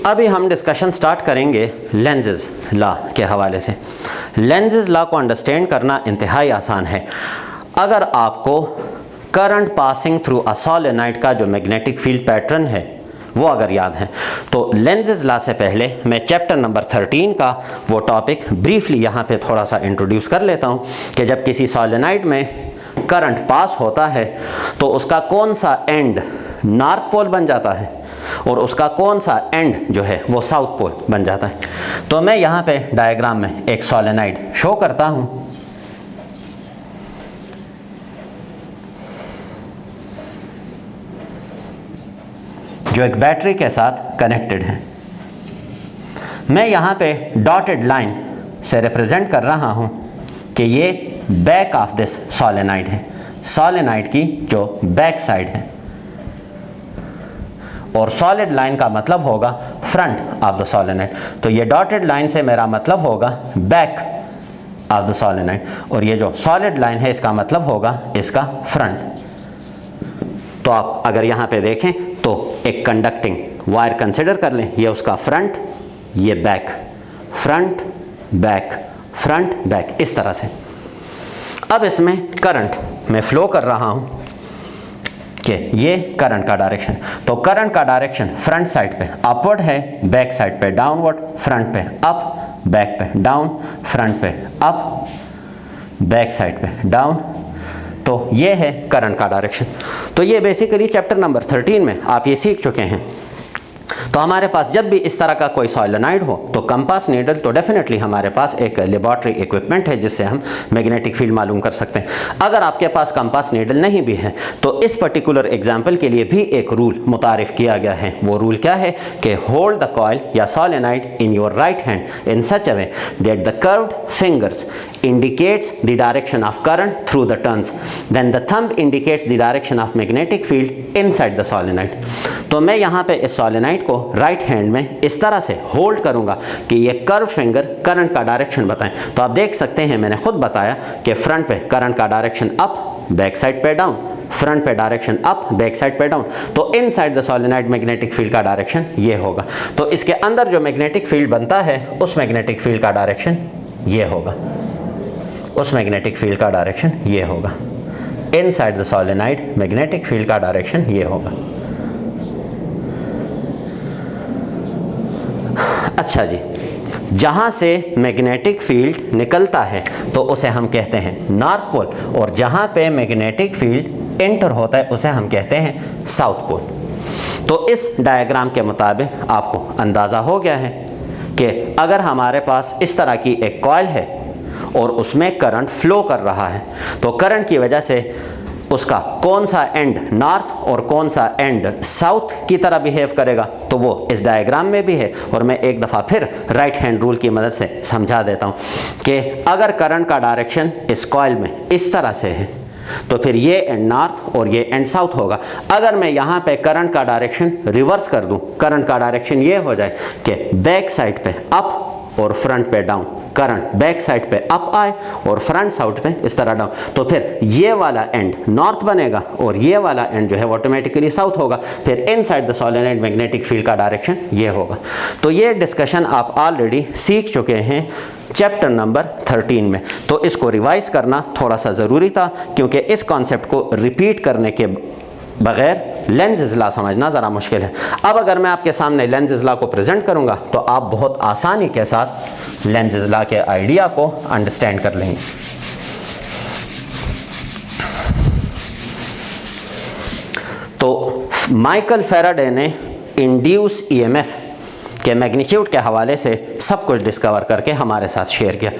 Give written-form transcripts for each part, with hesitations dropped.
अभी हम discussion start करेंगे लेंजेज लॉ के हवाले से। लेंजेज लॉ को अंडरस्टैंड करना इंतहाई आसान है। अगर आपको current passing through a solenoid का जो मैग्नेटिक फील्ड पैटर्न है वो अगर याद है, तो लेंजेज लॉ से पहले मैं चैप्टर नंबर 13 का वो टॉपिक ब्रीफली यहाँ पे थोड़ा सा इंट्रोड्यूस कर लेता हूँ कि जब किसी सोलेनॉइड में करंट पास होता है तो उसका कौन सा एंड नॉर्थ पोल बन जाता है और उसका कौन सा एंड जो है वो साउथ पोल बन जाता है। तो मैं यहाँ पे डायग्राम में एक सोलेनॉइड शो करता हूँ। जो एक बैटरी के साथ कनेक्टेड है। मैं यहाँ पे डॉटेड लाइन से रिप्रेजेंट कर रहा हूँ कि ये बैक ऑफ दिस सोलेनॉइड है, सोलेनॉइड की जो बैक साइड है, और सॉलिड लाइन का मतलब होगा फ्रंट ऑफ द सोलेनॉइड। तो ये डॉटेड लाइन से मेरा मतलब होगा बैक ऑफ द सोलेनॉइड, और ये जो सॉलिड लाइन है इसका मतलब होगा इसका फ्रंट। तो आप अगर यहाँ पे देखें तो एक कंडक्टिंग वायर कंसिडर कर लें, ये उसका फ्रंट, ये back, front back, front back, इस तरह से। अब इसमें करंट मैं फ्लो कर रहा हूँ कि ये करंट का डायरेक्शन, तो करंट का डायरेक्शन फ्रंट साइड पे अपवर्ड है, बैक साइड पे डाउनवर्ड, फ्रंट पे अप, बैक पे डाउन, फ्रंट पे अप, बैक साइड पे डाउन। तो ये है करंट का डायरेक्शन। तो ये बेसिकली चैप्टर नंबर 13 में आप ये सीख चुके हैं। तो हमारे पास जब भी इस तरह का कोई सोलेनॉइड हो तो कंपास नीडल तो डेफिनेटली हमारे पास एक लेबॉर्ट्री इक्विपमेंट है जिससे हम मैग्नेटिक फील्ड मालूम कर सकते हैं। अगर आपके पास कंपास नीडल नहीं भी है तो इस पर्टिकुलर एग्जांपल के लिए भी एक रूल मुतारिफ किया गया है। वो रूल क्या है कि होल्ड द कॉइल या solenoid in your right hand in such a way that the curved fingers indicates the direction of current through the turns, then the thumb indicates the direction of magnetic field inside the solenoid। तो मैं यहाँ पे इस solenoid को right hand में इस तरह से होल्ड करूँगा कि ये कर्व फिंगर करंट का डायरेक्शन बताएं। तो आप देख सकते हैं मैंने खुद बताया कि फ्रंट पे करंट का डायरेक्शन अप, बैक साइड पे डाउन, फ्रंट पे डायरेक्शन अप, बैक साइड पे डाउन। तो inside the solenoid magnetic field का डायरेक्शन ये होगा। तो इसके अंदर जो मैग्नेटिक फील्ड बनता है उस मैग्नेटिक फील्ड का डायरेक्शन ये होगा, उस मैग्नेटिक फील्ड का डायरेक्शन ये होगा। Inside the solenoid magnetic field का डायरेक्शन ये होगा। अच्छा जी, जहाँ से मैग्नेटिक फील्ड निकलता है तो उसे हम कहते हैं नॉर्थ पोल, और जहाँ पे मैग्नेटिक फील्ड एंटर होता है उसे हम कहते हैं साउथ पोल। तो इस डायग्राम के मुताबिक आपको अंदाज़ा हो गया है कि अगर हमारे पास इस तरह की एक कॉइल है और उसमें करंट फ्लो कर रहा है तो करंट की वजह से उसका कौन सा एंड नॉर्थ और कौन सा एंड साउथ की तरह बिहेव करेगा तो वो इस डायग्राम में भी है। और मैं एक दफ़ा फिर राइट हैंड रूल की मदद से समझा देता हूँ कि अगर करंट का डायरेक्शन इस कॉइल में इस तरह से है तो फिर ये एंड नॉर्थ और ये एंड साउथ होगा। अगर मैं यहाँ पे करंट का डायरेक्शन रिवर्स कर दूँ, करंट का डायरेक्शन ये हो जाए कि बैक साइड पे अप और फ्रंट पे डाउन, करंट बैक साइड पे अप आए और फ्रंट साउथ पे इस तरह डाउन, तो फिर ये वाला एंड नॉर्थ बनेगा और ये वाला एंड जो है वो ऑटोमेटिकली साउथ होगा। फिर inside the solenoid magnetic field का डायरेक्शन ये होगा। तो ये डिस्कशन आप ऑलरेडी सीख चुके हैं चैप्टर नंबर 13 में। तो इसको रिवाइज करना थोड़ा सा ज़रूरी था क्योंकि इस कॉन्सेप्ट को रिपीट करने के बग़ैर लेंजेज लॉ समझना ज़रा मुश्किल है। अब अगर मैं आपके सामने लेंजेज लॉ को प्रेजेंट करूँगा तो आप बहुत आसानी के साथ लेंजेज लॉ के आइडिया को अंडरस्टैंड कर लेंगे। तो माइकल फैराडे ने इंड्यूस ईएमएफ के मैग्नीट्यूड के हवाले से सब कुछ डिस्कवर करके हमारे साथ शेयर किया,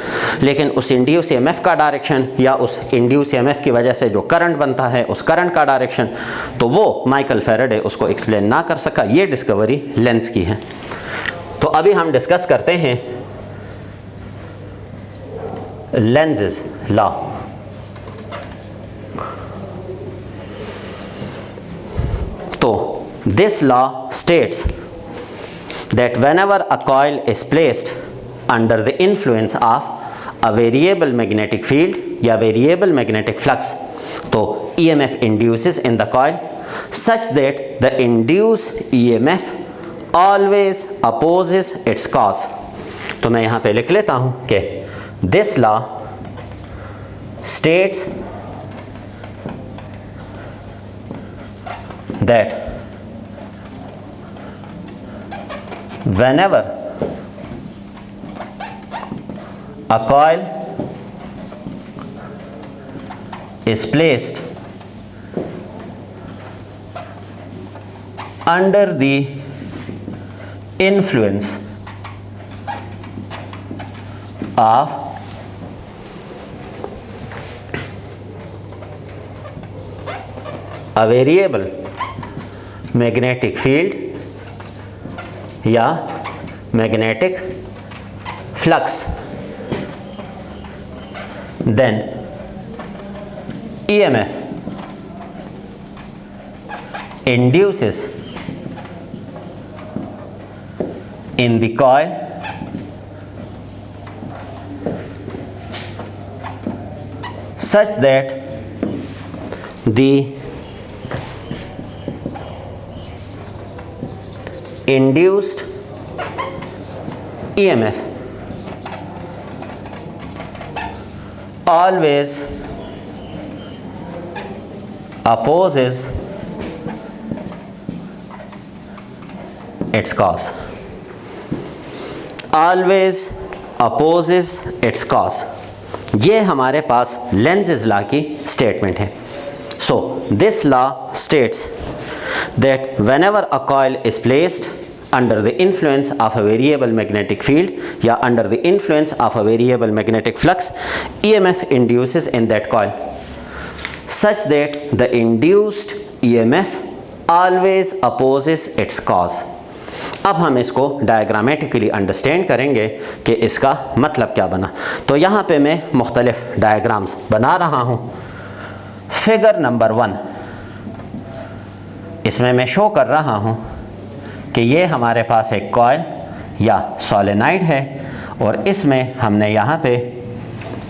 लेकिन उस इंड्यूस ईएमएफ का डायरेक्शन या उस इंड्यूस ईएमएफ की वजह से जो करंट बनता है उस करंट का डायरेक्शन तो वो माइकल फैराडे उसको एक्सप्लेन ना कर सका। ये डिस्कवरी लेंस की है। तो अभी हम डिस्कस करते हैं लेंजेज लॉ। तो this law states that whenever a coil is placed under the influence of a variable magnetic field या variable magnetic flux, तो EMF induces in the coil such that the induced EMF always opposes its cause। तो मैं यहाँ पे लिख लेता हूँ कि this law states that whenever a coil is placed under the influence of a variable magnetic field या magnetic flux, then EMF induces in the coil such that the induced EMF always opposes its cause। always opposes its cause, ये हमारे पास Lenz law की statement है। So this law states that whenever a coil is placed under the influence of a variable magnetic field या under the influence of a variable magnetic flux, EMF induces in that coil such that the induced EMF always opposes its cause। अब हम इसको diagrammatically understand करेंगे कि इसका मतलब क्या बना। तो यहाँ पे मैं मुख्तलिफ डायग्राम्स बना रहा हूँ। फिगर नंबर 1, इसमें मैं शो कर रहा हूँ कि ये हमारे पास एक कॉइल या सोलेनाइड है और इसमें हमने यहाँ पे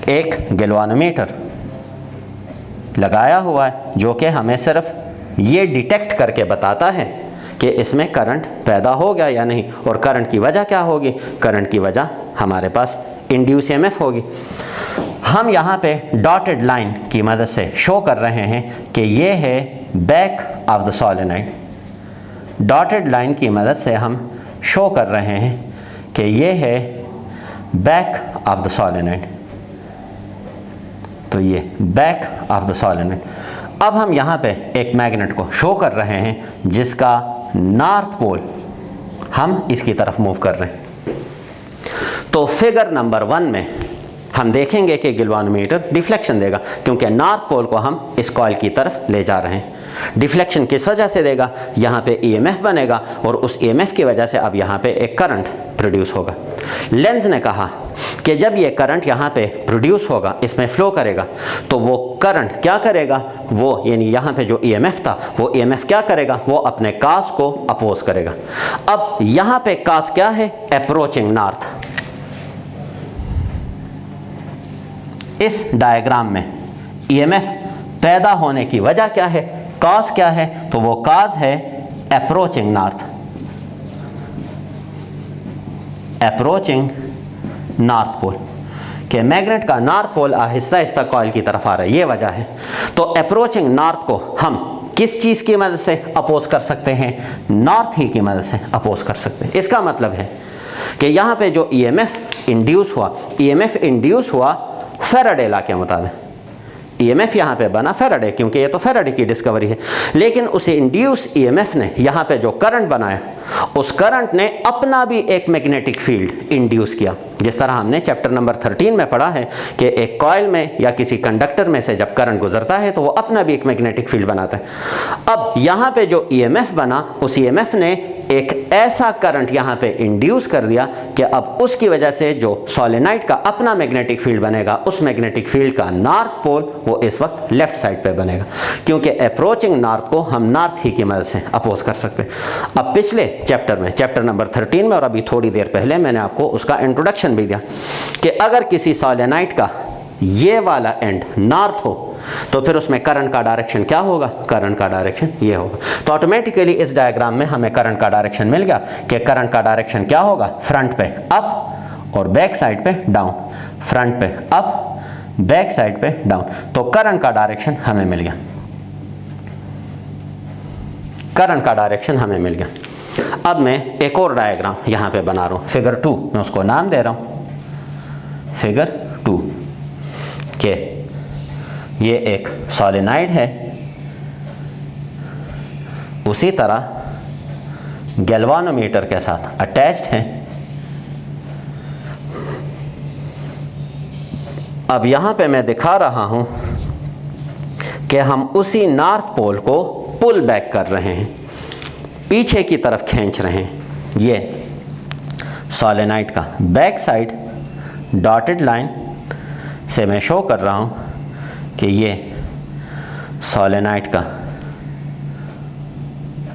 एक गैल्वानोमीटर लगाया हुआ है जो कि हमें सिर्फ ये डिटेक्ट करके बताता है कि इसमें करंट पैदा हो गया या नहीं। और करंट की वजह क्या होगी? करंट की वजह हमारे पास इंड्यूस EMF होगी। हम यहाँ पे डॉटेड लाइन की मदद से शो कर रहे हैं कि ये है back of the solenoid. Dotted line की मदद से हम शो कर रहे हैं कि ये है बैक ऑफ द सोलेनाइड। तो ये बैक ऑफ द सोलेनाइड। अब हम यहाँ पे एक मैग्नेट को शो कर रहे हैं जिसका नॉर्थ पोल हम इसकी तरफ मूव कर रहे हैं। तो फिगर नंबर 1 में हम देखेंगे कि गैल्वानोमीटर डिफ्लेक्शन देगा क्योंकि नॉर्थ पोल को हम इस कॉइल की तरफ ले जा रहे हैं। डिफ्लेक्शन किस वजह से देगा? यहाँ पे EMF बनेगा और उस EMF की वजह से अब यहाँ पे एक करंट प्रोड्यूस होगा। लेंज़ ने कहा कि जब ये करंट यहाँ पे प्रोड्यूस होगा, इसमें फ्लो करेगा, तो वो करंट क्या करेगा? वो यानी यहाँ पे जो EMF था वो EMF क्या करेगा? वो अपने काज को अपोज करेगा। अब यहाँ पे काज क्या है? Approaching north. इस डायग्राम में EMF पैदा होने की वजह क्या है? काज क्या है? तो वो काज है approaching north. Approaching north pole कि मैग्नेट का north pole Aahista Aahista coil की तरफ आ रहा है, ये वजह है। तो अप्रोचिंग नॉर्थ को हम किस चीज़ की मदद से अपोज कर सकते हैं? नॉर्थ ही की मदद से अपोज कर सकते हैं। इसका मतलब है कि यहाँ पे जो EMF इंड्यूस हुआ फैराडे लॉ के मुताबिक। EMF यहाँ पे बना फैराडे, क्योंकि ये तो फैराडे की डिस्कवरी है। लेकिन उसे इंड्यूस EMF ने यहाँ पे जो करंट बनाया, उस करंट ने अपना भी एक मैग्नेटिक फील्ड इंड्यूस किया। जिस तरह हमने चैप्टर नंबर 13 में पढ़ा है कि एक कॉइल में या किसी कंडक्टर में से जब करंट गुजरता है तो वो अपना भी एक मैग्नेटिक फील्ड बनाता है। अब यहाँ पे जो EMF बना, उस EMF ने एक ऐसा करंट यहाँ पे इंड्यूस कर दिया कि अब उसकी वजह से जो सोलेनाइड का अपना मैग्नेटिक फील्ड बनेगा, उस मैग्नेटिक फील्ड का नॉर्थ पोल वो इस वक्त लेफ्ट साइड पे बनेगा, क्योंकि अप्रोचिंग नॉर्थ को हम नॉर्थ ही की मदद से अपोज कर सकते हैं। अब पिछले चैप्टर में, चैप्टर नंबर 13 में और अभी थोड़ी देर पहले मैंने आपको उसका इंट्रोडक्शन भी दिया कि अगर किसी सोलेनाइड का ये वाला एंड नॉर्थ हो तो फिर उसमें करंट का डायरेक्शन क्या होगा, करंट का डायरेक्शन ये होगा। तो ऑटोमेटिकली इस डायग्राम में हमें करंट का डायरेक्शन मिल गया कि करंट का डायरेक्शन क्या होगा, फ्रंट पे अप और बैक साइड पे डाउन, फ्रंट पे अप, बैक साइड पे डाउन। तो करंट का डायरेक्शन हमें मिल गया, करंट का डायरेक्शन हमें मिल गया। अब मैं एक और डायग्राम यहाँ पे बना रहा हूँ, फिगर 2, मैं उसको नाम दे रहा हूँ फिगर 2 के ये एक सॉलिनॉइड है, उसी तरह गैल्वानोमीटर के साथ अटैच्ड है। अब यहाँ पे मैं दिखा रहा हूँ कि हम उसी नॉर्थ पोल को पुल बैक कर रहे हैं, पीछे की तरफ खींच रहे हैं। ये सॉलिनॉइड का बैक साइड डॉटेड लाइन से मैं शो कर रहा हूँ कि ये सॉलिनॉइड का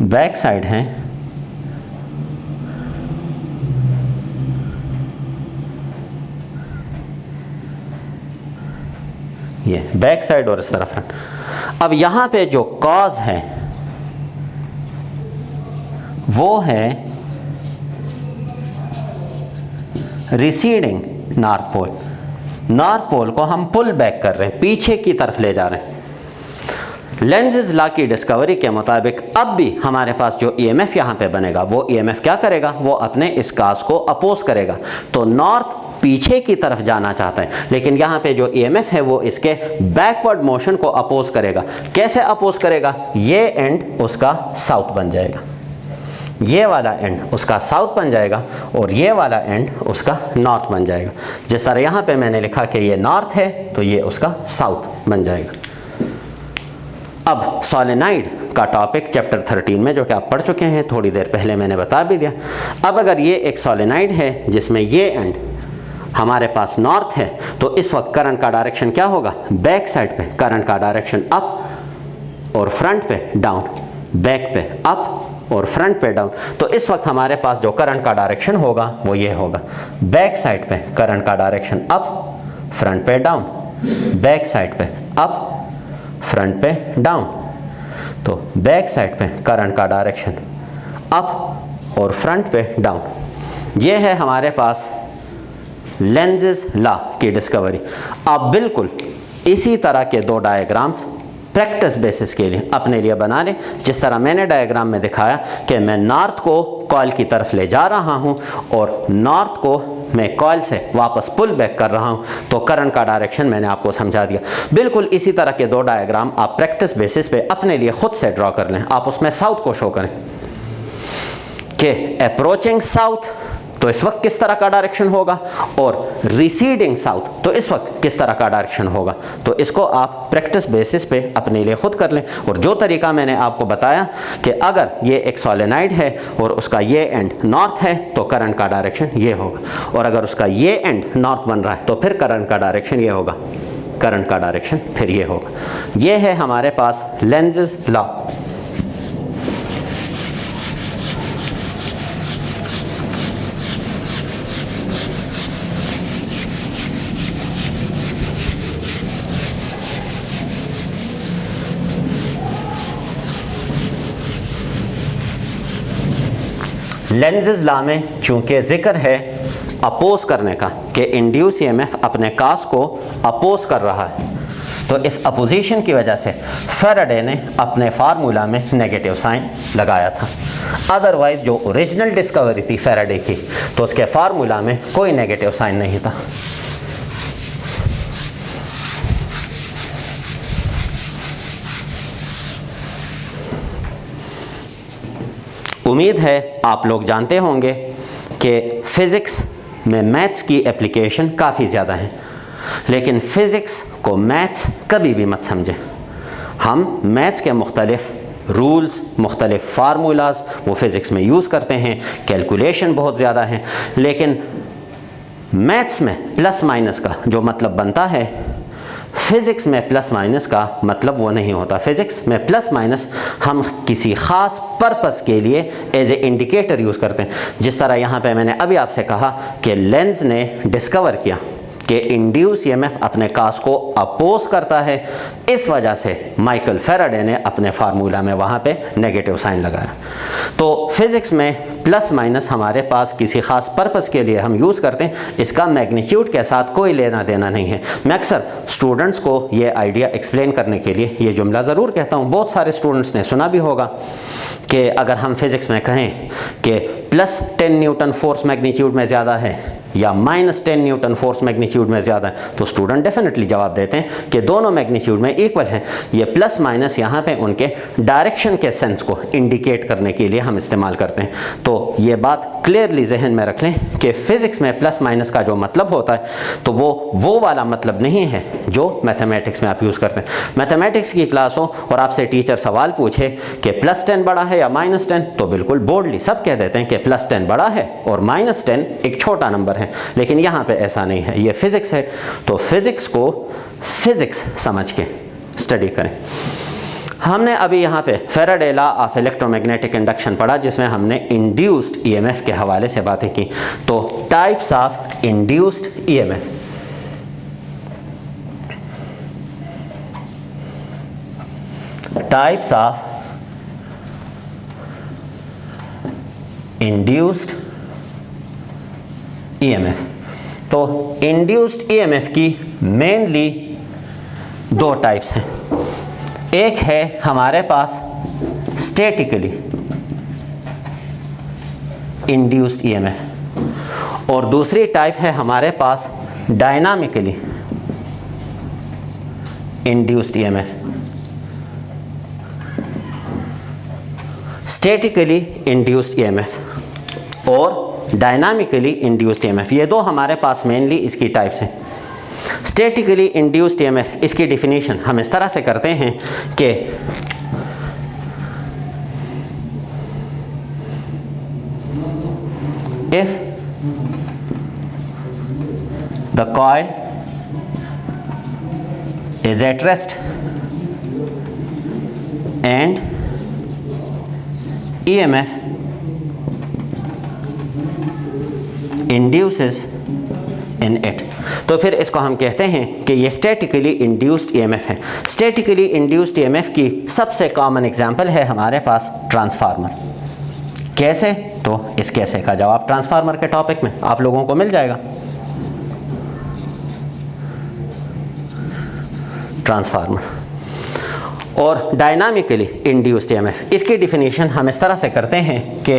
बैक साइड है, ये बैक साइड और इस तरफ फ्रंट। अब यहाँ पे जो कॉज है वो है receding north pole. North pole को हम पुल बैक कर रहे हैं, पीछे की तरफ ले जा रहे हैं। लेंज़ेस लॉ की डिस्कवरी के मुताबिक अब भी हमारे पास जो ईएमएफ यहाँ पे बनेगा वो ईएमएफ क्या करेगा, वो अपने इस काज को अपोज करेगा। तो नॉर्थ पीछे की तरफ जाना चाहता है, लेकिन यहाँ पे जो ईएमएफ है वो इसके बैकवर्ड मोशन को अपोज करेगा। कैसे अपोज करेगा, ये एंड उसका साउथ बन जाएगा, ये वाला एंड उसका साउथ बन जाएगा और ये वाला एंड उसका नॉर्थ बन जाएगा। जिस तरह यहाँ पे मैंने लिखा कि ये नॉर्थ है तो ये उसका साउथ बन जाएगा। अब सॉलिनॉइड का टॉपिक चैप्टर 13 में जो कि आप पढ़ चुके हैं, थोड़ी देर पहले मैंने बता भी दिया। अब अगर ये एक सॉलिनॉइड है जिसमें ये एंड हमारे पास नॉर्थ है, तो इस वक्त करंट का डायरेक्शन क्या होगा, बैक साइड पे करंट का डायरेक्शन अप और फ्रंट पे डाउन, बैक पे अप और फ्रंट पे डाउन। तो इस वक्त हमारे पास जो करंट का डायरेक्शन होगा वो ये होगा, बैक साइड पे करंट का डायरेक्शन अप, फ्रंट पे डाउन, बैक साइड पे अप, फ्रंट पे डाउन। तो बैक साइड पे करंट का डायरेक्शन अप और फ्रंट पे डाउन। ये है हमारे पास लेंज़ेस लॉ की डिस्कवरी। आप बिल्कुल इसी तरह के दो डायग्राम्स प्रैक्टिस बेसिस के लिए अपने लिए बना लें। जिस तरह मैंने डायग्राम में दिखाया कि मैं नॉर्थ को कॉइल की तरफ ले जा रहा हूं और नॉर्थ को मैं कॉइल से वापस पुल बैक कर रहा हूं, तो करंट का डायरेक्शन मैंने आपको समझा दिया। बिल्कुल इसी तरह के दो डायग्राम आप प्रैक्टिस बेसिस पे अपने लिए खुद से ड्रॉ कर लें। आप उसमें साउथ को शो करें कि अप्रोचिंग साउथ तो इस वक्त किस तरह का डायरेक्शन होगा, और रिसीडिंग साउथ तो इस वक्त किस तरह का डायरेक्शन होगा। तो इसको आप प्रैक्टिस बेसिस पे अपने लिए खुद कर लें। और जो तरीका मैंने आपको बताया कि अगर ये एक सॉलिनॉइड है और उसका ये एंड नॉर्थ है तो करंट का डायरेक्शन ये होगा, और अगर उसका ये एंड नॉर्थ बन रहा है तो फिर करंट का डायरेक्शन ये होगा, करंट का डायरेक्शन फिर ये होगा। ये है हमारे पास लेंज़ेस लॉ। लेंज़ेस लॉ में चूंकि जिक्र है अपोज करने का कि इंड्यूस ईएमएफ अपने काज को अपोज कर रहा है, तो इस अपोजिशन की वजह से फैराडे ने अपने फार्मूला में नेगेटिव साइन लगाया था। अदरवाइज जो ओरिजिनल डिस्कवरी थी फैराडे की, तो उसके फार्मूला में कोई नेगेटिव साइन नहीं था। उम्मीद है आप लोग जानते होंगे कि फ़िज़िक्स में मैथ्स की एप्लीकेशन काफ़ी ज़्यादा है, लेकिन फ़िज़िक्स को मैथ्स कभी भी मत समझें। हम मैथ्स के मुख्तलिफ रूल्स, मुख्तलिफ फार्मूलाज वो फ़िज़िक्स में यूज़ करते हैं, कैलकुलेशन बहुत ज़्यादा है, लेकिन मैथ्स में प्लस माइनस का जो मतलब बनता है, फ़िज़िक्स में प्लस माइनस का मतलब वो नहीं होता। फ़िज़िक्स में प्लस माइनस हम किसी ख़ास पर्पस के लिए एज ए इंडिकेटर यूज़ करते हैं। जिस तरह यहाँ पे मैंने अभी आपसे कहा कि लेंज़ ने डिस्कवर किया कि इंड्यूस ईएमएफ अपने काज को अपोज करता है, इस वजह से माइकल फैराडे ने अपने फार्मूला में वहाँ पे नेगेटिव साइन लगाया। तो फिज़िक्स में प्लस माइनस हमारे पास किसी ख़ास पर्पज़ के लिए हम यूज़ करते हैं, इसका मैग्नीट्यूड के साथ कोई लेना देना नहीं है। मैं अक्सर स्टूडेंट्स को ये आइडिया एक्सप्लेन करने के लिए ये जुमला ज़रूर कहता हूँ, बहुत सारे स्टूडेंट्स ने सुना भी होगा कि अगर हम फिज़िक्स में कहें कि +10 न्यूटन फोर्स मैग्नीट्यूड में ज़्यादा है या -10 न्यूटन फोर्स मैग्नीट्यूड में ज़्यादा है, तो स्टूडेंट डेफिनेटली जवाब देते हैं कि दोनों मैग्नीट्यूड में इक्वल है। ये प्लस माइनस यहाँ पे उनके डायरेक्शन के सेंस को इंडिकेट करने के लिए हम इस्तेमाल करते हैं। तो ये बात क्लियरली जहन में रख लें कि फ़िज़िक्स में प्लस माइनस का जो मतलब होता है तो वो वाला मतलब नहीं है जो मैथमेटिक्स में आप यूज़ करते हैं। मैथमेटिक्स की क्लास हो और आपसे टीचर सवाल पूछे कि +10 बड़ा है या -10, तो बिल्कुल बोल्डली सब कह देते हैं कि +10 बड़ा है और -10 एक छोटा नंबर है। लेकिन यहाँ पे ऐसा नहीं है, ये फिज़िक्स है, तो फिज़िक्स को फिज़िक्स समझ के स्टडी करें। हमने अभी यहाँ पे Faraday law of electromagnetic induction पढ़ा, जिसमें हमने इंड्यूस्ड ईएमएफ के हवाले से बातें की। तो types of induced EMF, types of induced EMF. तो इंड्यूस्ड ईएमएफ की मेनली दो टाइप्स हैं। एक है हमारे पास स्टैटिकली इंड्यूस्ड ईएमएफ और दूसरी टाइप है हमारे पास dynamically induced EMF. Statically induced EMF और डायनामिकली इंड्यूस्ड ईएमएफ, ये दो हमारे पास मेनली इसकी टाइप्स हैं। स्टैटिकली इंड्यूस्ड ईएमएफ, इसकी डेफिनेशन हम इस तरह से करते हैं कि if the coil is at rest and EMF induces in it, तो फिर इसको हम कहते हैं कि ये स्टैटिकली इंड्यूस्ड ईएमएफ है। स्टैटिकली इंड्यूस्ड ईएमएफ की सबसे कॉमन एग्जांपल है हमारे पास ट्रांसफार्मर। कैसे? तो इस कैसे का जवाब ट्रांसफार्मर के टॉपिक में आप लोगों को मिल जाएगा। ट्रांसफार्मर और डायनामिकली इंड्यूस्ड ईएमएफ, इसकी डिफिनीशन हम इस तरह से करते हैं कि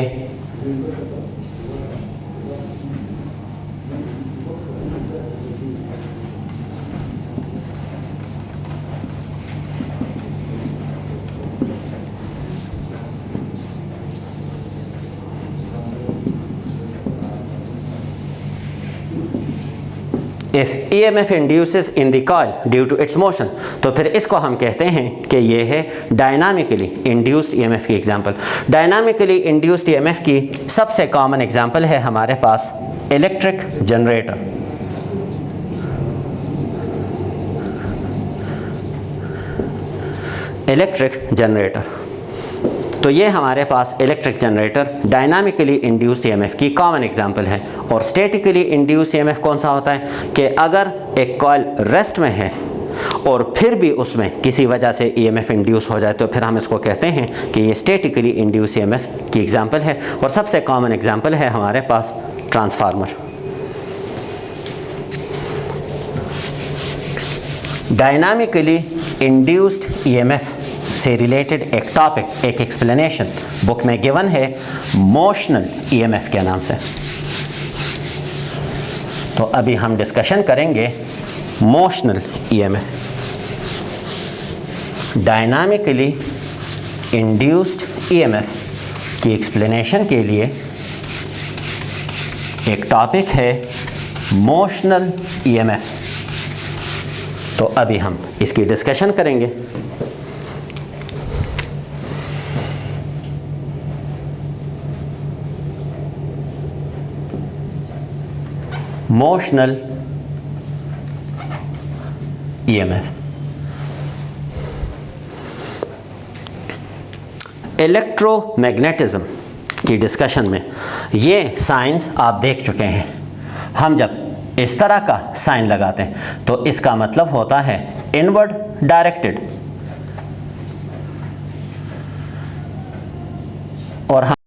if EMF induces in the coil due to its motion, तो फिर इसको हम कहते हैं कि ये है डायनामिकली इंड्यूस्ड EMF की एग्जांपल। डायनामिकली इंड्यूस्ड EMF की सबसे कॉमन एग्जांपल है हमारे पास इलेक्ट्रिक जनरेटर। इलेक्ट्रिक जनरेटर, तो ये हमारे पास electric generator dynamically induced EMF की कॉमन एग्जांपल है। और स्टैटिकली इंड्यूस्ड ईएमएफ कौन सा होता है कि अगर एक कॉइल रेस्ट में है और फिर भी उसमें किसी वजह से ईएमएफ इंड्यूस हो जाए, तो फिर हम इसको कहते हैं कि ये स्टैटिकली इंड्यूस्ड ईएमएफ की एग्जांपल है। और सबसे कॉमन एग्जांपल है हमारे पास ट्रांसफार्मर। डायनामिकली इंड्यूस्ड ईएमएफ से रिलेटेड एक टॉपिक, एक एक्सप्लेनेशन बुक में गिवन है मोशनल ईएमएफ के नाम से। तो अभी हम डिस्कशन करेंगे motional EMF. Dynamically induced EMF की एक्सप्लेनेशन के लिए एक टॉपिक है मोशनल ईएमएफ। तो अभी हम इसकी डिस्कशन करेंगे। मोशनल ईएमएफ, इलेक्ट्रोमैग्नेटिज्म की डिस्कशन में ये साइंस आप देख चुके हैं। हम जब इस तरह का साइन लगाते हैं तो इसका मतलब होता है इनवर्ड डायरेक्टेड। और हम